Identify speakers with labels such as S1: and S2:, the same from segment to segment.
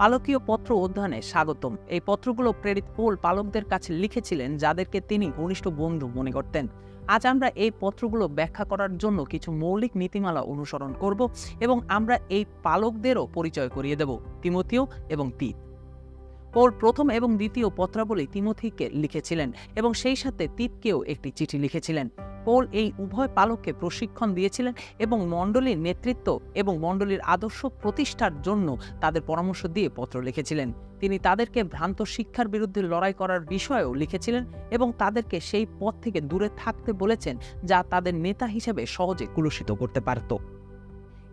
S1: পালকীয় পত্র অধ্যয়নে স্বাগতম। এই পত্রগুলো প্রেরিত পৌল পালকদের কাছে লিখেছিলেন, যাদেরকে তিনি ঘনিষ্ঠ বন্ধু মনে করতেন। আজ আমরা এই পত্রগুলো ব্যাখ্যা করার জন্য কিছু মৌলিক নীতিমালা অনুসরণ করব এবং আমরা এই পালকদেরও পরিচয় করিয়ে দেব, তিমথিও এবং তিত। পৌল প্রথম এবং দ্বিতীয় পত্রাবলী তিমথিকে লিখেছিলেন এবং সেই সাথে তিতকেও একটি চিঠি লিখেছিলেন। পৌল এই উভয় পালককে প্রশিক্ষণ দিয়েছিলেন এবং মণ্ডলীর নেতৃত্ব এবং মণ্ডলীর আদর্শ প্রতিষ্ঠার জন্য তাদের পরামর্শ দিয়ে পত্র লিখেছিলেন। তিনি তাদেরকে ভ্রান্ত শিক্ষার বিরুদ্ধে লড়াই করার বিষয়েও লিখেছিলেন এবং তাদেরকে সেই পথ থেকে দূরে থাকতে বলেছেন, যা তাদের নেতা হিসেবে সহজে কুলুষিত করতে পারত।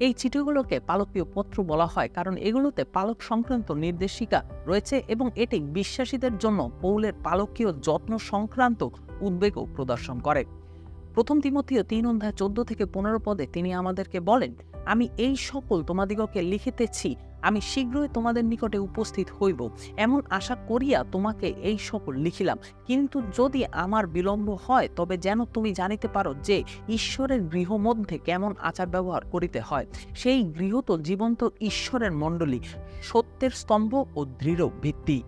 S1: এই চিঠিগুলোকে পালকীয় পত্র বলা হয় কারণ এগুলোতে পালক সংক্রান্ত নির্দেশিকা রয়েছে এবং এটি বিশ্বাসীদের জন্য পৌলের পালকীয় যত্ন সংক্রান্ত উদ্বেগও প্রদর্শন করে। প্রথম তিমথিও 3:14-15 পদে তিনি আমাদেরকে বলেন, আমি এই সকল তোমাদিগকে লিখিতেছি, আমি শীঘ্রই তোমাদের নিকটে উপস্থিত হইব, এমন আশা করিয়া তোমাকে এই সকল লিখিলাম। কিন্তু যদি আমার বিলম্ব হয়, তবে যেন তুমি জানিতে পারো যে ঈশ্বরের গৃহ মধ্যে কেমন আচার ব্যবহার করিতে হয়। সেই গৃহ তো জীবন্ত ঈশ্বরের মণ্ডলী, সত্যের স্তম্ভ ও দৃঢ় ভিত্তি।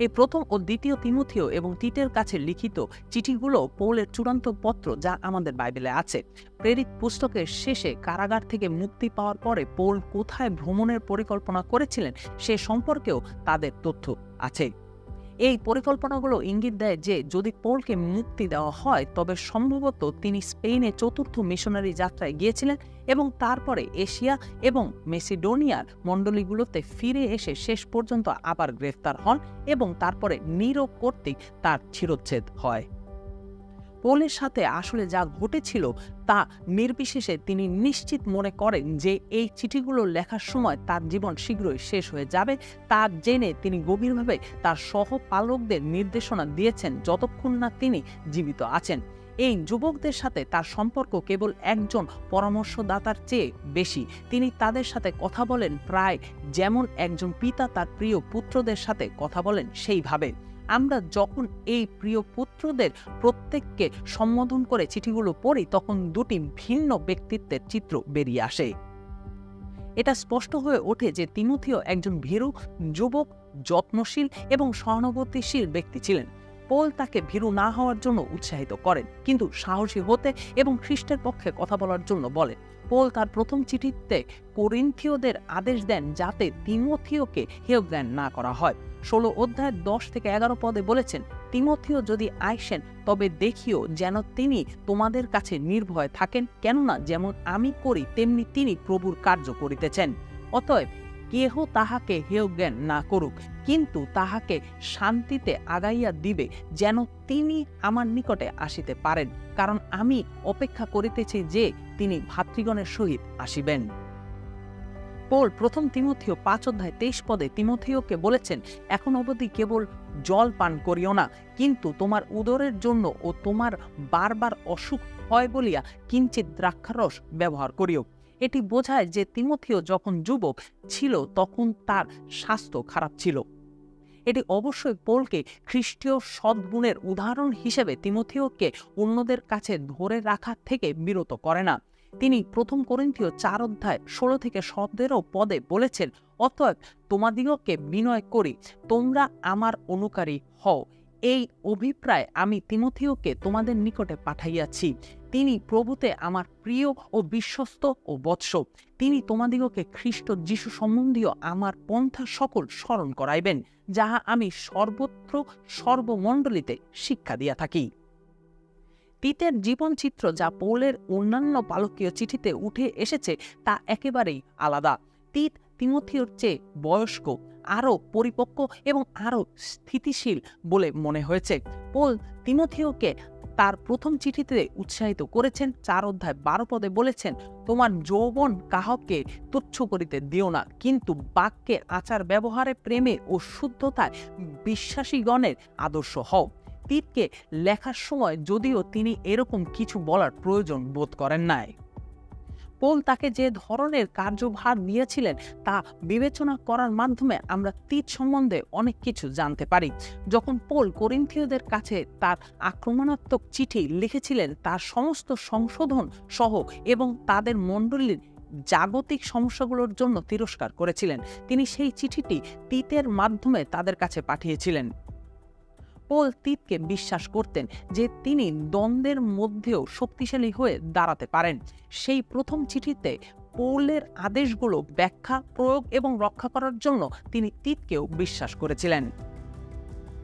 S1: এই প্রথম ও দ্বিতীয় তিমথিও এবং তিতের কাছে লিখিত চিঠিগুলো পৌলের চূড়ান্ত পত্র, যা আমাদের বাইবেলে আছে। প্রেরিত পুস্তকের শেষে কারাগার থেকে মুক্তি পাওয়ার পরে পৌল কোথায় ভ্রমণের পরিকল্পনা করেছিলেন সে সম্পর্কেও তাদের তথ্য আছে। এই পরিকল্পনাগুলো ইঙ্গিত দেয় যে যদি পৌলকে মুক্তি দেওয়া হয়, তবে সম্ভবত তিনি স্পেনে চতুর্থ মিশনারি যাত্রায় গিয়েছিলেন এবং তারপরে এশিয়া এবং মেসিডোনিয়ার মণ্ডলীগুলোতে ফিরে এসে শেষ পর্যন্ত আবার গ্রেফতার হন এবং তারপরে নিরো কর্তৃক তার শিরচ্ছেদ হয়। পৌলের সাথে আসলে যা ঘটেছিল তা নির্বিশেষে তিনি নিশ্চিত মনে করেন যে এই চিঠিগুলো লেখার সময় তার জীবন শীঘ্রই শেষ হয়ে যাবে। তা জেনে তিনি গভীরভাবে তার সহপালকদের নির্দেশনা দিয়েছেন যতক্ষণ না তিনি জীবিত আছেন। এই যুবকদের সাথে তার সম্পর্ক কেবল একজন পরামর্শদাতার চেয়ে বেশি। তিনি তাদের সাথে কথা বলেন প্রায় যেমন একজন পিতা তার প্রিয় পুত্রদের সাথে কথা বলেন সেইভাবে। আমরা যখন এই প্রিয় পুত্রদের প্রত্যেককে সম্বোধন করে চিঠিগুলো পড়ি, তখন দুটি ভিন্ন ব্যক্তিত্বের চিত্র বেরিয়ে আসে। এটা স্পষ্ট হয়ে ওঠে যে তিমথিও একজন ভীরু যুবক, যত্নশীল এবং সহানুভূতিশীল ব্যক্তি ছিলেন। পৌল তাকে ভীরু না হওয়ার জন্য উৎসাহিত করেন, কিন্তু সাহসী হতে এবং খ্রিস্টের পক্ষে কথা বলার জন্য বলেন। পৌল তার প্রথম চিঠিতে করিন্থীয়দের আদেশ দেন যাতে তিমথিওকে হেয় জ্ঞান না করা হয়। 16 অধ্যায় 10-11 পদে বলেছেন, তিমথিও যদি আইসেন তবে দেখিও যেন তিনি তোমাদের কাছে নির্ভয় থাকেন, কেননা যেমন আমি করি তেমনি তিনি প্রভুর কার্য করিতেছেন। অতএব কেহ তাহাকে হেয় জ্ঞান না করুক, কিন্তু তাহাকে শান্তিতে আগাইয়া দিবে, যেন তিনি আমার নিকটে আসিতে পারেন, কারণ আমি অপেক্ষা করিতেছি যে তিনি ভাতৃগণের সহিত আসিবেন। পৌল প্রথম তিমথিও 5:23 পদে তিমথিওকে বলেছেন, এখন অবধি কেবল জল পান করিও না, কিন্তু তোমার উদরের জন্য ও তোমার বারবার অসুখ হয় বলিয়া কিঞ্চিৎ দ্রাক্ষারস ব্যবহার করিও। এটি বোঝায় যে তিমথিও যখন যুবক ছিল তখন তার স্বাস্থ্য খারাপ ছিল। এটি অবশ্যই পৌলকে খ্রিস্টীয় সদ্গুণের উদাহরণ হিসেবে তিমথিওকে অন্যদের কাছে ধরে রাখা থেকে বিরত করে না। তিনি প্রথম করিন্থীয় 4:16-17 পদে বলেছেন, অতএব তোমাদিগকে বিনয় করি, তোমরা আমার অনুকারী হও। এই অভিপ্রায় আমি তিমথিওকে তোমাদের নিকটে পাঠাইয়াছি। তিনি প্রভুতে আমার প্রিয় ও বিশ্বস্ত ও বৎস। তিনি তোমাদিগকে খ্রিস্ট যীশু সম্বন্ধীয় আমার পন্থা সকল স্মরণ করাইবেন, যাহা আমি সর্বত্র সর্বমণ্ডলীতে শিক্ষা দিয়া থাকি। তিতের জীবনচিত্র যা পৌলের অন্যান্য পালকীয় চিঠিতে উঠে এসেছে তা একেবারেই আলাদা। তিত তিমথিওর চেয়ে বয়স্ক, আরও পরিপক্ক এবং আরও স্থিতিশীল বলে মনে হয়েছে। পৌল তিমথিওকে তার প্রথম চিঠিতে উৎসাহিত করেছেন। 4:12 পদে বলেছেন, তোমার যৌবন কাহকে তুচ্ছ করিতে দিও না, কিন্তু বাক্যে, আচার ব্যবহারে, প্রেমে ও শুদ্ধতায় বিশ্বাসীগণের আদর্শ হও। তিতকে লেখার সময় যদিও তিনি এরকম কিছু বলার প্রয়োজন বোধ করেন নাই। পৌল তাকে যে ধরনের কার্যভার দিয়েছিলেন তা বিবেচনা করার মাধ্যমে আমরা তিত সম্বন্ধে অনেক কিছু জানতে পারি। যখন পৌল করিন্থীয়দের কাছে তার আক্রমণাত্মক চিঠি লিখেছিলেন, তার সমস্ত সংশোধন সহ এবং তাদের মণ্ডলীর জাগতিক সমস্যাগুলোর জন্য তিরস্কার করেছিলেন। তিনি সেই চিঠিটি তিতের মাধ্যমে তাদের কাছে পাঠিয়েছিলেন। পোল তিতকে বিশ্বাস করতেন যে তিনি দ্বন্দ্বের মধ্যেও শক্তিশালী হয়ে দাঁড়াতে পারেন। সেই প্রথম চিঠিতে পৌলের আদেশগুলো ব্যাখ্যা, প্রয়োগ এবং রক্ষা করার জন্য তিনি তিতকেও বিশ্বাস করেছিলেন।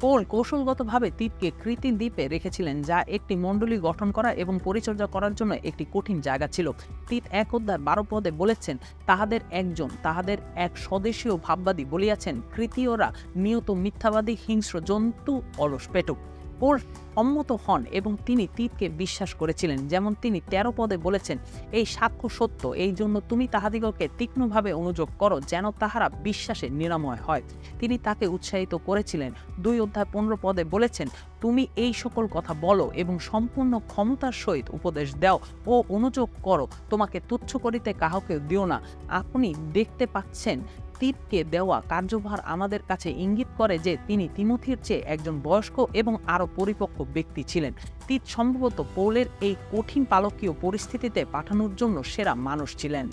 S1: পোল কৌশলগতভাবে তিতকে কৃতি দ্বীপে রেখেছিলেন, যা একটি মণ্ডলী গঠন করা এবং পরিচর্যা করার জন্য একটি কঠিন জায়গা ছিল। তিত 1:12 পদে বলেছেন, তাহাদের এক স্বদেশীয় ভাববাদী বলিয়াছেন, কৃতীয়রা নিয়ত মিথ্যাবাদী, হিংস্র জন্তু, অলস পেটুক। পোল সম্মত হন এবং তিনি তিতকে বিশ্বাস করেছিলেন। যেমন তিনি 13 পদে বলেছেন, এই সাক্ষ্য সত্য, এই জন্য তুমি তাহাদিগকে তীক্ষ্ণভাবে অনুযোগ করো, যেন তাহারা বিশ্বাসে নিরাময় হয়। তিনি তাকে উৎসাহিত করেছিলেন। 2:15 পদে বলেছেন, তুমি এই সকল কথা বলো এবং সম্পূর্ণ ক্ষমতার সহিত উপদেশ দাও ও অনুযোগ করো, তোমাকে তুচ্ছ করিতে কাহাকে দিও না। আপনি দেখতে পাচ্ছেন, তিতকে দেওয়া কার্যভার আমাদের কাছে ইঙ্গিত করে যে তিনি তিমোথীর চেয়ে একজন বয়স্ক এবং আরও পরিপক্ক ব্যক্তি ছিলেন। তিত সম্ভবত পৌলের এই কঠিন পালকীয় পরিস্থিতিতে পাঠানোর জন্য সেরা মানুষ ছিলেন।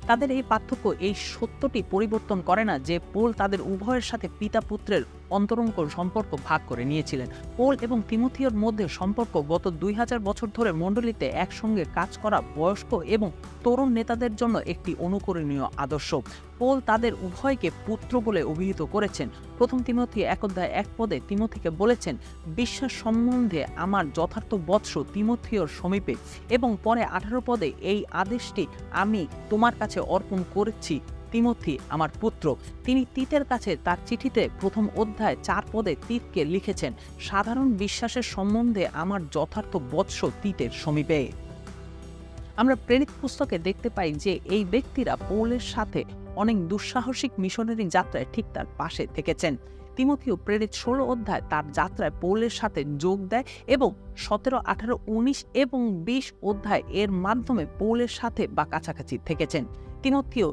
S1: তাদের এই পার্থক্য এই সত্যটি পরিবর্তন করে না যে পোল তাদের উভয়ের সাথে পিতা পুত্রের অন্তরঙ্গ সম্পর্ক ভাগ করে নিয়েছিলেন। পোল এবং তিমোথীর মধ্যে সম্পর্ক গত 2000 বছর ধরে মণ্ডলীতে একসঙ্গে কাজ করা বয়স্ক এবং তরুণ নেতাদের জন্য একটি অনুকরণীয় আদর্শ। পোল তাদের উভয়কে পুত্র বলে অভিহিত করেছেন। প্রথম তিমোথী 1:1 পদে তিমোথীকে বলেছেন, বিশ্বাস সম্বন্ধে আমার যথার্থ বৎস তিমোথীর সমীপে, এবং পরে 18 পদে এই আদেশটি আমি তোমার কাছে অর্পণ করেছি, তিমোথী আমার পুত্র। তিনি তিতের কাছে তার চিঠিতে 1 অধ্যায় 4 পদে তিতকে লিখেছেন, সাধারণ বিশ্বাসের সম্বন্ধে আমার যথার্থ বৎস তিতের সমীপে। আমরা প্রেরিত পুস্তকে দেখতে পাই যে এই ব্যক্তিরা পৌলের সাথে অনেক দুঃসাহসিক মিশনারি যাত্রায় ঠিক তার পাশে থেকেছেন। তিমোথীও প্রেরিত 16 অধ্যায় তার যাত্রায় পৌলের সাথে যোগ দেয় এবং 17, 18, 19 এবং 20 অধ্যায় এর মাধ্যমে পৌলের সাথে বা কাছাকাছি থেকেছেন। তিমোথীও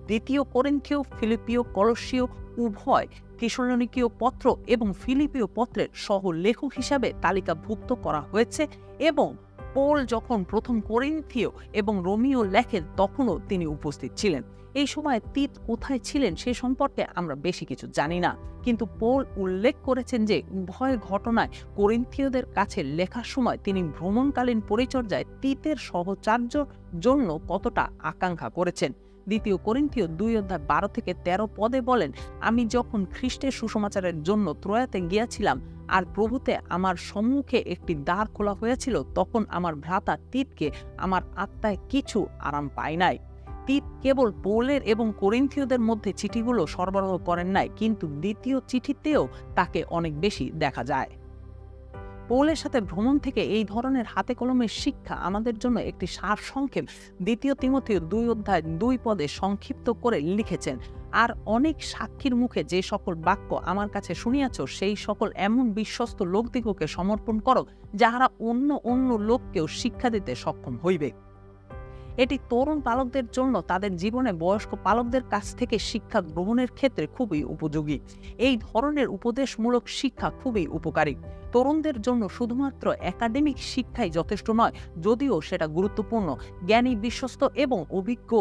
S1: 2 করিন্থীয়, ফিলিপিও, কলসীয় উভয়, থিসলনিকীয় পত্র এবং ফিলিপিও পত্রের সহ লেখক হিসাবে তালিকাভুক্ত করা হয়েছে, এবং পৌল যখন 1 করিন্থীয় এবং রোমীয় লেখেন তখনও তিনি উপস্থিত ছিলেন। এই সময় তিত কোথায় ছিলেন সে সম্পর্কে আমরা বেশি কিছু জানি না, কিন্তু পৌল উল্লেখ করেছেন যে উভয় ঘটনায় করিন্থীয়দের কাছে লেখার সময় তিনি ভ্রমণকালীন পরিচর্যায় তিতের সহচার্যর জন্য কতটা আকাঙ্ক্ষা করেছেন। 2 করিন্থীয় 2:12-13 পদে বলেন, আমি যখন খ্রিস্টের সুসমাচারের জন্য ত্রয়াতে গিয়াছিলাম আর প্রভুতে আমার সম্মুখে একটি দ্বার খোলা হয়েছিল, তখন আমার ভ্রাতা তিতকে আমার আত্মায় কিছু আরাম পায় নাই। তিত কেবল পৌলের এবং করিন্থীয়দের মধ্যে চিঠিগুলো সরবরাহ করেন নাই, কিন্তু দ্বিতীয় চিঠিতেও তাকে অনেক বেশি দেখা যায়। পৌলের সাথে ভ্রমণ থেকে এই ধরনের হাতে কলমের শিক্ষা আমাদের জন্য একটি সারসংক্ষেপ 2 তিমোথী 2:2 পদে সংক্ষিপ্ত করে লিখেছেন, আর অনেক সাক্ষীর মুখে যে সকল বাক্য আমার কাছে শুনিয়াছ, সেই সকল এমন বিশ্বস্ত লোকদিগকে সমর্পণ করো, যাহারা অন্য লোককেও শিক্ষা দিতে সক্ষম হইবে। এটি তরুণ পালকদের জন্য তাদের জীবনে বয়স্ক পালকদের কাছ থেকে শিক্ষা গ্রহণের ক্ষেত্রে খুবই উপযোগী। এই ধরনের উপদেশমূলক শিক্ষা খুবই উপকারী। তরুণদের জন্য শুধুমাত্র একাডেমিক শিক্ষাই যথেষ্ট নয়, যদিও সেটা গুরুত্বপূর্ণ। জ্ঞানী, বিশ্বস্ত এবং অভিজ্ঞ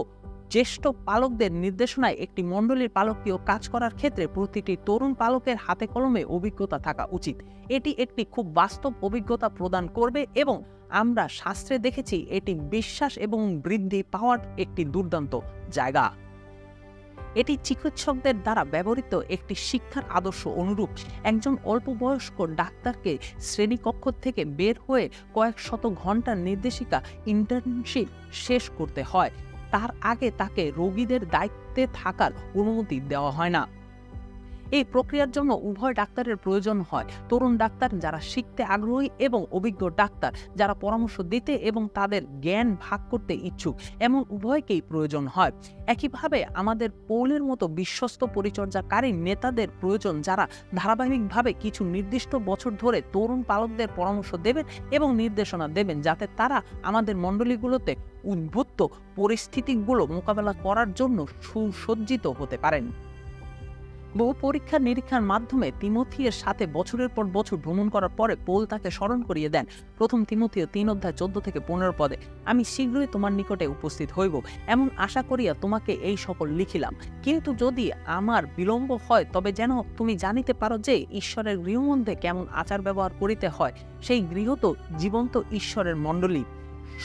S1: জ্যেষ্ঠ পালকদের নির্দেশনায় একটি মণ্ডলীর পালকীয় কাজ করার ক্ষেত্রে প্রতিটি তরুণ পালকের হাতে কলমে অভিজ্ঞতা থাকা উচিত। এটি একটি খুব বাস্তব অভিজ্ঞতা প্রদান করবে এবং আমরা শাস্ত্রে দেখেছি এটি বিশ্বাস এবং বৃদ্ধি পাওয়ার একটি দুর্দান্ত জায়গা। এটি চিকিৎসকদের দ্বারা ব্যবহৃত একটি শিক্ষার আদর্শ অনুরূপ। একজন অল্প বয়স্ক ডাক্তারকে শ্রেণীকক্ষ থেকে বের হয়ে কয়েক শত ঘন্টার নির্দেশিকা ইন্টার্নশিপ শেষ করতে হয়। তার আগে তাকে রোগীদের দায়িত্বে থাকার অনুমতি দেওয়া হয় না। এই প্রক্রিয়ার জন্য উভয় ডাক্তারের প্রয়োজন হয়, তরুণ ডাক্তার যারা শিখতে আগ্রহী এবং অভিজ্ঞ ডাক্তার যারা পরামর্শ দিতে এবং তাদের জ্ঞান ভাগ করতে ইচ্ছুক, এমন উভয়কেই প্রয়োজন হয়। একইভাবে আমাদের পৌলের মতো বিশ্বস্ত পরিচর্যাকারী নেতাদের প্রয়োজন, যারা ধারাবাহিকভাবে কিছু নির্দিষ্ট বছর ধরে তরুণ পালকদের পরামর্শ দেবেন এবং নির্দেশনা দেবেন, যাতে তারা আমাদের মণ্ডলীগুলোতে উদ্ভূত পরিস্থিতিগুলো মোকাবেলা করার জন্য সুসজ্জিত হতে পারেন। বহু পরীক্ষা নিরীক্ষার মাধ্যমে তিমথিয়ের সাথে বছরের পর বছর ভ্রমণ করার পরে পৌল তাকে স্মরণ করিয়ে দেন প্রথম তিমথিয় 3:14-15 পদে, আমি শীঘ্রই তোমার নিকটে উপস্থিত হইব, এমন আশা করিয়া তোমাকে এই সকল লিখিলাম। কিন্তু যদি আমার বিলম্ব হয়, তবে যেন তুমি জানিতে পারো যে ঈশ্বরের গৃহমধ্যে কেমন আচার ব্যবহার করিতে হয়। সেই গৃহ তো জীবন্ত ঈশ্বরের মণ্ডলী,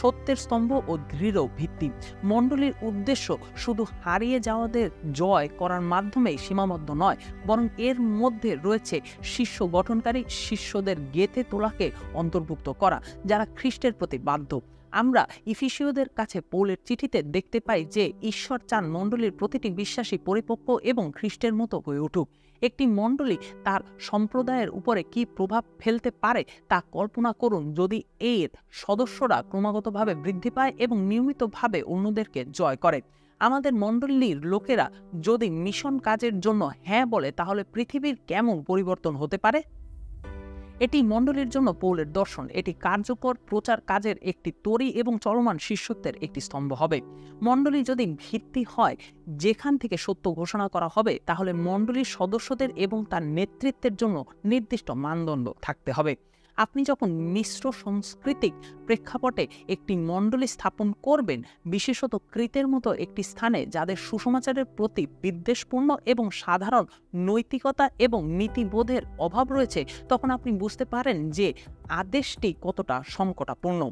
S1: সত্যের স্তম্ভ ও দৃঢ় ভিত্তি। মণ্ডলীর উদ্দেশ্য শুধু হারিয়ে যাওয়াদের জয় করার মাধ্যমেই সীমাবদ্ধ নয়, বরং এর মধ্যে রয়েছে শিষ্য গঠনকারী শিষ্যদের গেঁথে তোলাকে অন্তর্ভুক্ত করা, যারা খ্রিস্টের প্রতি বাধ্য। আমরা ইফিসীয়দের কাছে পৌলের চিঠিতে দেখতে পাই যে ঈশ্বর চান মণ্ডলীর প্রতিটি বিশ্বাসী পরিপক্ক এবং খ্রিস্টের মতো হয়ে উঠুক। একটি মণ্ডলী তার সম্প্রদায়ের উপরে কি প্রভাব ফেলতে পারে তা কল্পনা করুন যদি এর সদস্যরা ক্রমাগতভাবে বৃদ্ধি পায় এবং নিয়মিতভাবে অন্যদেরকে জয় করে। আমাদের মণ্ডলীর লোকেরা যদি মিশন কাজের জন্য হ্যাঁ বলে, তাহলে পৃথিবীর কেমন পরিবর্তন হতে পারে। এটি মণ্ডলীর জন্য পৌলের দর্শন। এটি কার্যকর প্রচার কাজের একটি তরি এবং চলমান শিষ্যত্বের একটি স্তম্ভ হবে। মণ্ডলী যদি ভিত্তি হয় যেখান থেকে সত্য ঘোষণা করা হবে, তাহলে মণ্ডলীর সদস্যদের এবং তার নেতৃত্বের জন্য নির্দিষ্ট মানদণ্ড থাকতে হবে। আপনি যখন মিশ্র সাংস্কৃতিক প্রেক্ষাপটে একটি মণ্ডলী স্থাপন করবেন, বিশেষত ক্রিতের মতো একটি স্থানে যাদের সুসমাচারের প্রতি বিদ্বেষপূর্ণ এবং সাধারণ নৈতিকতা এবং নীতিবোধের অভাব রয়েছে, তখন আপনি বুঝতে পারেন যে আদেশটি কতটা সংকটাপূর্ণ।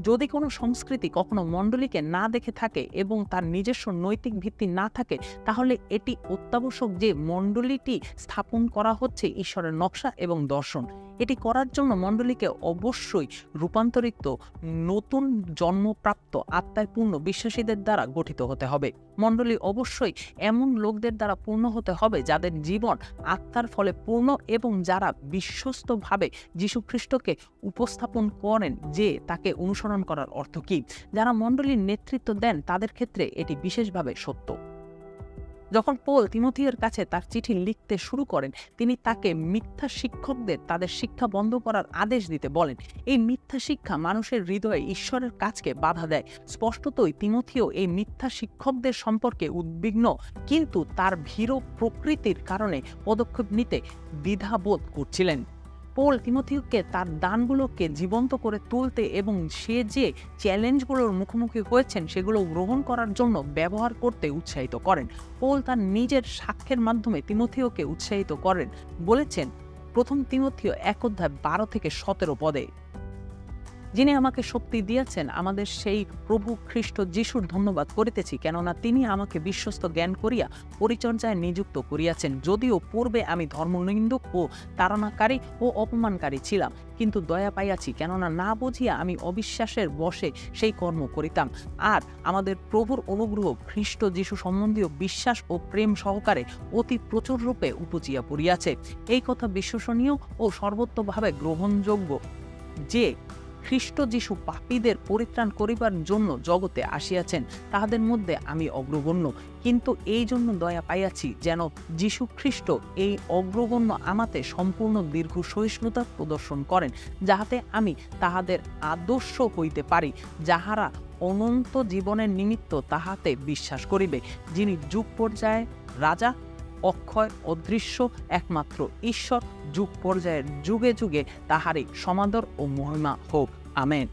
S1: যদি কোনো সংস্কৃতি কখনো মণ্ডলীকে না দেখে থাকে এবং তার নিজস্ব নৈতিক ভিত্তি না থাকে, তাহলে এটি অত্যাবশ্যক যে মণ্ডলীটি স্থাপন করা হচ্ছে ঈশ্বরের নকশা এবং দর্শন। এটি করার জন্য মণ্ডলীকে অবশ্যই রূপান্তরিত নতুন জন্মপ্রাপ্ত আত্মায় পূর্ণ বিশ্বাসীদের দ্বারা গঠিত হতে হবে। মণ্ডলী অবশ্যই এমন লোকদের দ্বারা পূর্ণ হতে হবে যাদের জীবন আত্মার ফলে পূর্ণ এবং যারা বিশ্বস্তভাবে যীশুখ্রিস্টকে উপস্থাপন করেন যে তাকে অনুসরণ করার অর্থ কী। যারা মণ্ডলীর নেতৃত্ব দেন তাদের ক্ষেত্রে এটি বিশেষভাবে সত্য। যখন পৌল তিমথিয়ের কাছে তার চিঠি লিখতে শুরু করেন, তিনি তাকে মিথ্যা শিক্ষকদের তাদের শিক্ষা বন্ধ করার আদেশ দিতে বলেন। এই মিথ্যা শিক্ষা মানুষের হৃদয়ে ঈশ্বরের কাজকে বাধা দেয়। স্পষ্টতই তিমথিও এই মিথ্যা শিক্ষকদের সম্পর্কে উদ্বিগ্ন, কিন্তু তার ভীরু প্রকৃতির কারণে পদক্ষেপ নিতে দ্বিধাবোধ করছিলেন। পৌল তিমথিওকে তার দানগুলোকে জীবন্ত করে তুলতে এবং সে যে চ্যালেঞ্জগুলোর মুখোমুখি হয়েছেন সেগুলো গ্রহণ করার জন্য ব্যবহার করতে উৎসাহিত করেন। পৌল তার নিজের সাক্ষ্যের মাধ্যমে তিমথিওকে উৎসাহিত করেন। বলেছেন প্রথম তিমথিও 1:12-17 পদে, যিনি আমাকে শক্তি দিয়েছেন, আমাদের সেই প্রভু খ্রিস্ট যিশুর ধন্যবাদ করিতেছি, কেননা তিনি আমাকে বিশ্বস্ত জ্ঞান করিয়া পরিচর্যায় নিযুক্ত করিয়াছেন। যদিও পূর্বে আমি ধর্মনিন্দুক ও তাড়নাকারী ও অপমানকারী ছিলাম, কিন্তু দয়া পাইয়াছি, কেননা না বুঝিয়া আমি অবিশ্বাসের বশে সেই কর্ম করিতাম। আর আমাদের প্রভুর অনুগ্রহ খ্রিস্ট যিশু সম্বন্ধীয় বিশ্বাস ও প্রেম সহকারে অতি প্রচুর রূপে উপজিয়া পড়িয়াছে। এই কথা বিশ্বসনীয় ও সর্বতোভাবে গ্রহণযোগ্য যে খ্রিস্ট যিশু পাপীদের পরিত্রাণ করিবার জন্য জগতে আসিয়াছেন, তাহাদের মধ্যে আমি অগ্রগণ্য। কিন্তু এই জন্য দয়া পাইয়াছি, যেন যিশু খ্রিস্ট এই অগ্রগণ্য আমাতে সম্পূর্ণ দীর্ঘ সহিষ্ণুতা প্রদর্শন করেন, যাহাতে আমি তাহাদের আদর্শ হইতে পারি, যাহারা অনন্ত জীবনের নিমিত্ত তাহাতে বিশ্বাস করিবে, যিনি যুগ পর্যায়ে রাজা, অক্ষয়, অদৃশ্য, একমাত্র ঈশ্বর, যুগ পর্যায়ের যুগে যুগে তাহারই সমাদর ও মহিমা হোক। আমেন।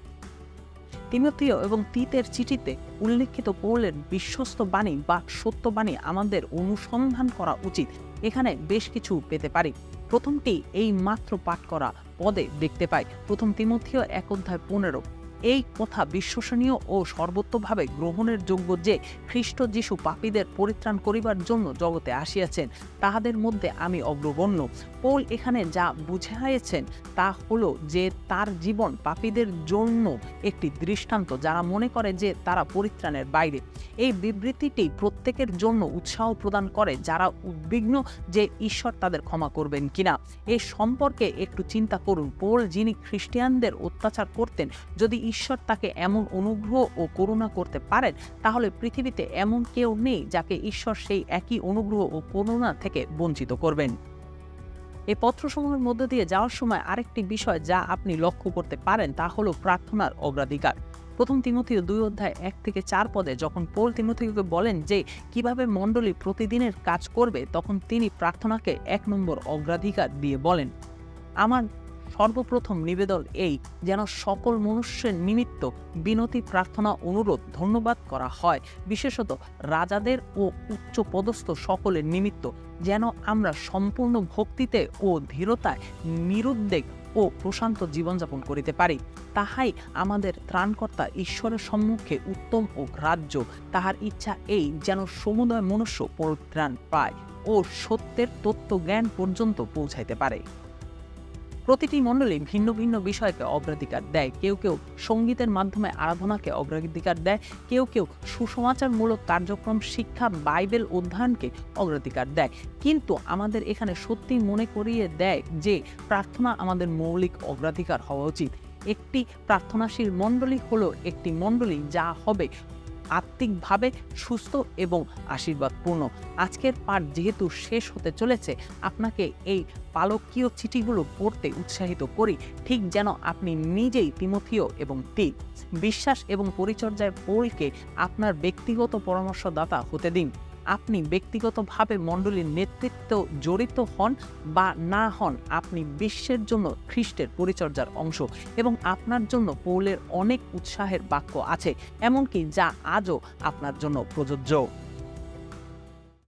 S1: তিমথিও এবং তিতের চিঠিতে উল্লেখিত পৌলের বিশ্বস্ত বাণী বা সত্যবাণী আমাদের অনুসন্ধান করা উচিত। এখানে বেশ কিছু পেতে পারি। প্রথমটি এই মাত্র পাঠ করা পদে দেখতে পাই, প্রথম তিমথিও 1:15। এই কথা বিশ্বসনীয় ও সর্বতোভাবে গ্রহণের যোগ্য যে খ্রিস্ট যিশু পাপীদের পরিত্রাণ করিবার জন্য জগতে আসিয়াছেন, তাহাদের মধ্যে আমি অগ্রগণ্য। পৌল এখানে যা বুঝাইয়াছেন তা হলো যে তার জীবন পাপীদের জন্য একটি দৃষ্টান্ত, যারা মনে করে যে তারা পরিত্রাণের বাইরে। এই বিবৃতিটি প্রত্যেকের জন্য উৎসাহ প্রদান করে যারা উদ্বিগ্ন যে ঈশ্বর তাদের ক্ষমা করবেন কিনা। এ সম্পর্কে একটু চিন্তা করুন। পৌল, যিনি খ্রিস্টিয়ানদের অত্যাচার করতেন, যদি ঈশ্বর তাকে এমন অনুগ্রহ ও করুণা করতে পারেন, তাহলে পৃথিবীতে এমন কেউ নেই যাকে ঈশ্বর সেই একই অনুগ্রহ ও করুণা থেকে বঞ্চিত করবেন। এই পত্রসমূহের মধ্যে দিয়ে যাওয়ার সময় আরেকটি বিষয় যা আপনি লক্ষ্য করতে পারেন তা হলো প্রার্থনার অগ্রাধিকার। প্রথম তিমথিও 2 অধ্যায় 1 থেকে 4 পদে যখন পৌল তিমথিকে বলেন যে কিভাবে মণ্ডলী প্রতিদিনের কাজ করবে, তখন তিনি প্রার্থনাকে 1 নম্বর অগ্রাধিকার দিয়ে বলেন, আমার সর্বপ্রথম নিবেদন এই, যেন সকল মনুষ্যের নিমিত্ত বিনতি, প্রার্থনা, অনুরোধ, ধন্যবাদ করা হয়, বিশেষত রাজাদের ও উচ্চ পদস্থ সকলের নিমিত্ত, যেন আমরা সম্পূর্ণ ভক্তিতে ও ধীরতায় নিরুদ্বেগ ও প্রশান্ত জীবনযাপন করিতে পারি। তাহাই আমাদের ত্রাণকর্তা ঈশ্বরের সম্মুখে উত্তম ও গ্রাহ্য। তাহার ইচ্ছা এই, যেন সমুদয় মনুষ্য পরিত্রাণ পায় ও সত্যের তত্ত্ব জ্ঞান পর্যন্ত পৌঁছাইতে পারে। প্রতিটি মণ্ডলী ভিন্ন ভিন্ন বিষয়কে অগ্রাধিকার দেয়। কেউ কেউ সঙ্গীতের মাধ্যমে আরাধনাকে অগ্রাধিকার দেয়, কেউ কেউ সুসমাচারমূলক কার্যক্রম, শিক্ষা, বাইবেল অধ্যয়নকে অগ্রাধিকার দেয়। কিন্তু আমাদের এখানে সত্যি মনে করিয়ে দেয় যে প্রার্থনা আমাদের মৌলিক অগ্রাধিকার হওয়া উচিত। একটি প্রার্থনাশীল মণ্ডলী হলো একটি মণ্ডলী যা হবে আত্মিকভাবে সুস্থ এবং আশীর্বাদপূর্ণ। আজকের পাঠ যেহেতু শেষ হতে চলেছে, আপনাকে এই পালকীয় চিঠিগুলো পড়তে উৎসাহিত করি, ঠিক যেন আপনি নিজেই তিমথিও এবং বিশ্বাস এবং পরিচর্যায় পৌলকে আপনার ব্যক্তিগত পরামর্শদাতা হতে দিন। আপনি ব্যক্তিগতভাবে মণ্ডলীর নেতৃত্ব জড়িত হন বা না হন, আপনি বিশ্বের জন্য খ্রিস্টের পরিচর্যার অংশ এবং আপনার জন্য পৌলের অনেক উৎসাহের বাক্য আছে, এমনকি যা আজও আপনার জন্য প্রযোজ্য।